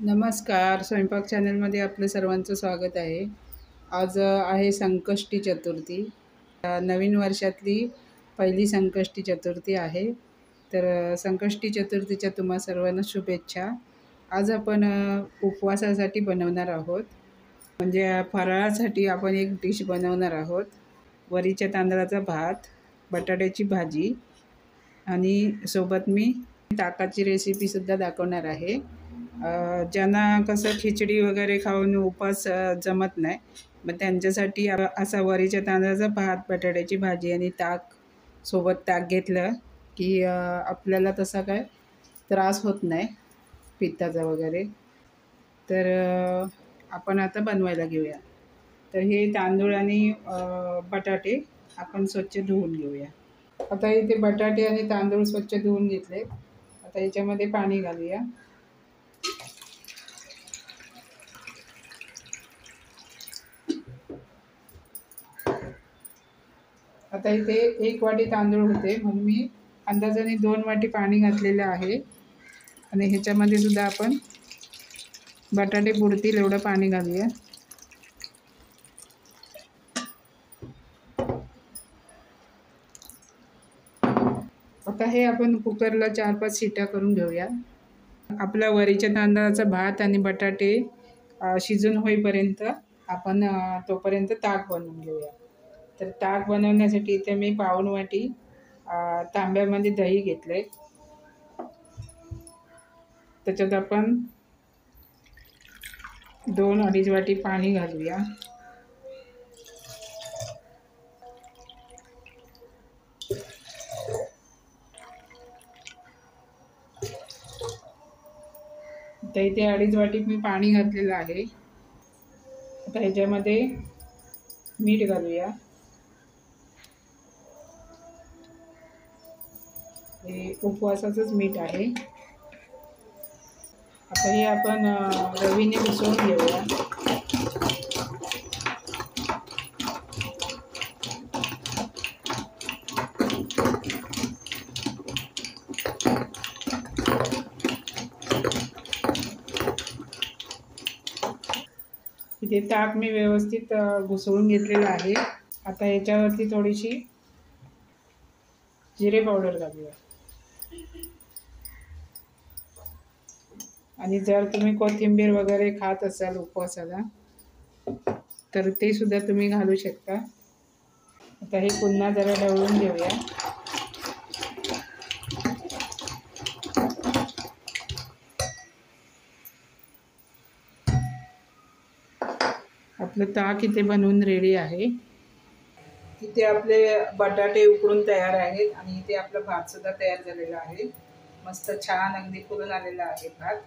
नमस्कार. स्वयंपाक चॅनलमध्ये आपलं सर्वांचं स्वागत आहे. आज आहे संकष्टी चतुर्थी. नवीन वर्षातली पहिली संकष्टी चतुर्थी आहे. तर संकष्टी चतुर्थीच्या तुम्हा सर्वांना शुभेच्छा. आज आपण उपवासासाठी बनवणार आहोत. म्हणजे फराळासाठी आपण एक डिश बनवणार आहोत. वरीच्या तांदळाचा भात, बटाट्याची भाजी आणि सोबत मी ताकाची रेसिपीसुद्धा दाखवणार आहे. ज्यांना कसं खिचडी वगैरे खाऊन उपवास जमत नाही, मग त्यांच्यासाठी असा वरीच्या तांदळाचा भात, बटाट्याची भाजी आणि सोबत ताक घेतलं की आपल्याला तसा काय त्रास होत नाही पित्ताचा वगैरे. तर आपण आता बनवायला घेऊया. तर हे तांदूळ आणि बटाटे आपण स्वच्छ धुवून घेऊया. आता इथे बटाटे आणि तांदूळ स्वच्छ धुवून घेतले. आता याच्यामध्ये पाणी घालूया. आता इथे 1 वाटी तांदूळ होते, म्हणून मी अंदाजाने 2 वाटी पाणी घातलेलं आहे. आणि ह्याच्यामध्ये सुद्धा आपण बटाटे बुडतील एवढं पाणी घालूया. आता हे आपण कुकरला 4-5 शिट्या करून घेऊया. आपला वरीच्या तांदळाचा भात आणि बटाटे शिजून होईपर्यंत आपण तोपर्यंत ताक बनवून घेऊया. तर ताक बनवण्यासाठी इथे मी 1/2 वाटी तांब्यामध्ये दही घेतले. त्याच्यात आपण 2-2.5 वाटी पाणी घालूया. आता इथे 2.5 वाटी मी पाणी घातलेलं आहे. आता ह्याच्यामध्ये मीठ घालूया. हे उपवासाचंच मीठ आहे. आता हे आपण रवीने मिसळून घेऊया. इथे ताक मी व्यवस्थित घुसळून घेतलेलं आहे. आता याच्यावरती थोडीशी जिरे पावडर घालूया. आणि जर तुम्ही कोथिंबीर वगैरे खात असाल उपवासाला तर ते सुद्धा तुम्ही घालू शकता. आता हे पुन्हा जरा ढवळून घेऊया. आपलं ताक इथे बनवून रेडी आहे. इथे आपले बटाटे उकडून तयार आहेत आणि इथे आपला भात सुद्धा तयार झालेला आहे. मस्त छान अगदी फुलून आलेला आहे भात.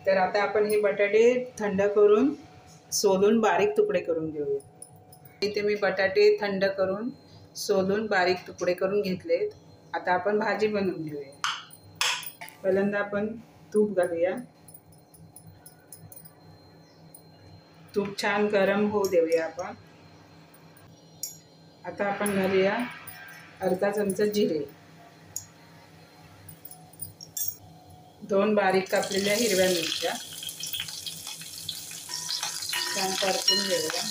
तर आता आपण हे बटाटे थंड करून सोलून बारीक तुकडे करून घेऊया. इथे मी बटाटे थंड करून सोलून बारीक तुकडे करून घेतलेत. आता आपण भाजी बनवून घेऊया. पहिल्यांदा आपण तूप घालूया. तूप छान गरम होऊ देऊया आपण. आता आपण घालूया अर्धा चमचा जिरे, 2 बारीक कापलेल्या हिरव्या मिरच्या छान परतून घेऊया.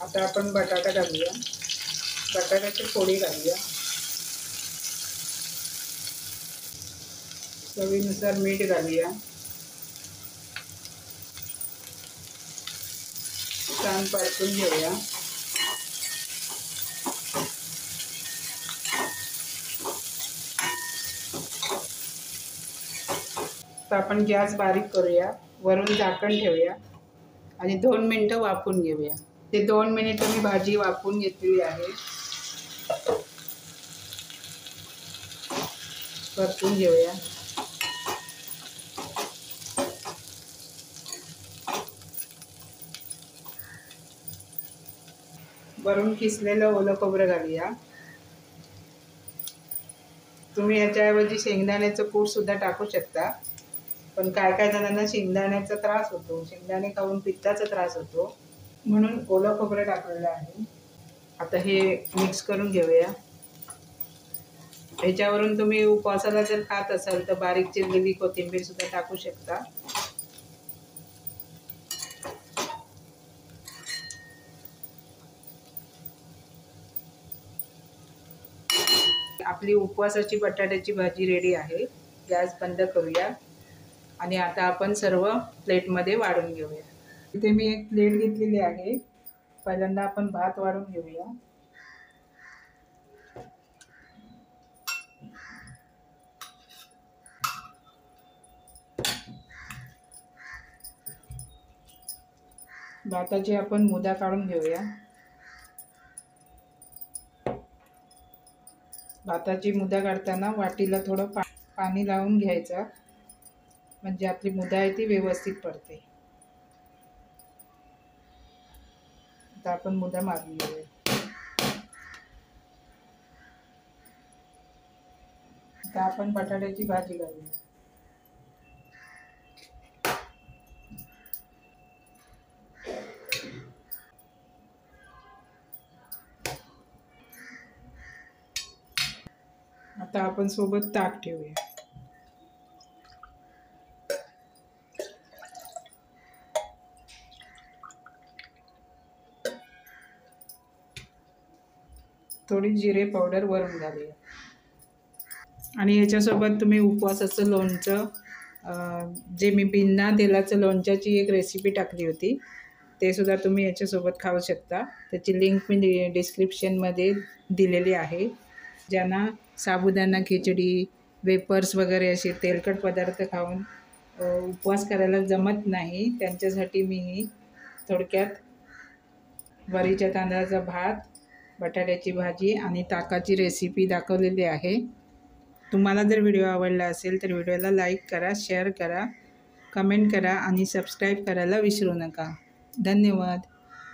आता आपण बटाटा घालूया. बटाट्याची फोडी घालूया. चवीनुसार मीठ घालूया. छान परतून घेऊया. तर आपण गॅस बारीक करूया. वरून झाकण ठेवूया आणि 2 मिनिटं वाफवून घेऊया. ते 2 मिनिटं मी भाजी वाफवून घेतलेली आहे. परतून घेऊया. वरून किसलेलं ओलं खोबरं घालूया. तुम्ही याच्याऐवजी शेंगदाण्याचं कूट सुद्धा टाकू शकता. पण काय जणांना शेंगदाण्याचा त्रास होतो, शेंगदाणे खाऊन पित्ताचा त्रास होतो, म्हणून ओलं खोबरं टाकलेलं आहे. आता हे मिक्स करून घेऊया. ह्याच्यावरून तुम्ही उपवासाला जर खात असाल तर बारीक चिरलेली कोथिंबीर सुद्धा टाकू शकता. आपली उपवासाची बटाट्याची भाजी रेडी आहे. गॅस बंद करूया आणि आता आपण सर्व प्लेटमध्ये वाढून घेऊया. इथे मी एक प्लेट घेतलेली आहे. पहिल्यांदा आपण भात वाढून घेऊया. भाताची आपण मुदा काढून घेऊया. भाताची मुदा काढताना वाटीला थोडं पाणी लावून घ्यायचं, म्हणजे आपली मुदा आहे ती व्यवस्थित पडते. आता आपण मुदा मारून घेऊया. आता आपण बटाट्याची भाजी घालूया. आता आपण सोबत ताक ठेवूया. थोडी जिरे पावडर वरून घालूया. आणि याच्यासोबत तुम्ही उपवासाचं लोणचं, जे मी बिना तेलाचं लोणच्याची एक रेसिपी टाकली होती, ते सुद्धा तुम्ही याच्यासोबत खाऊ शकता. त्याची लिंक मी डिस्क्रिप्शनमध्ये दिलेली आहे. ज्यांना साबुदाणा खिचडी, वेपर्स वगैरे असे तेलकट पदार्थ खाऊन उपवास करायला जमत नाही, त्यांच्यासाठी मी थोडक्यात वरीच्या तांदळाचा भात, बटाट्याची भाजी आणि ताकाची रेसिपी दाखवलेली आहे. तुम्हाला जर व्हिडिओ आवडला असेल तर व्हिडिओला लाईक करा, शेअर करा, कमेंट करा आणि सबस्क्राईब करायला विसरू नका. धन्यवाद.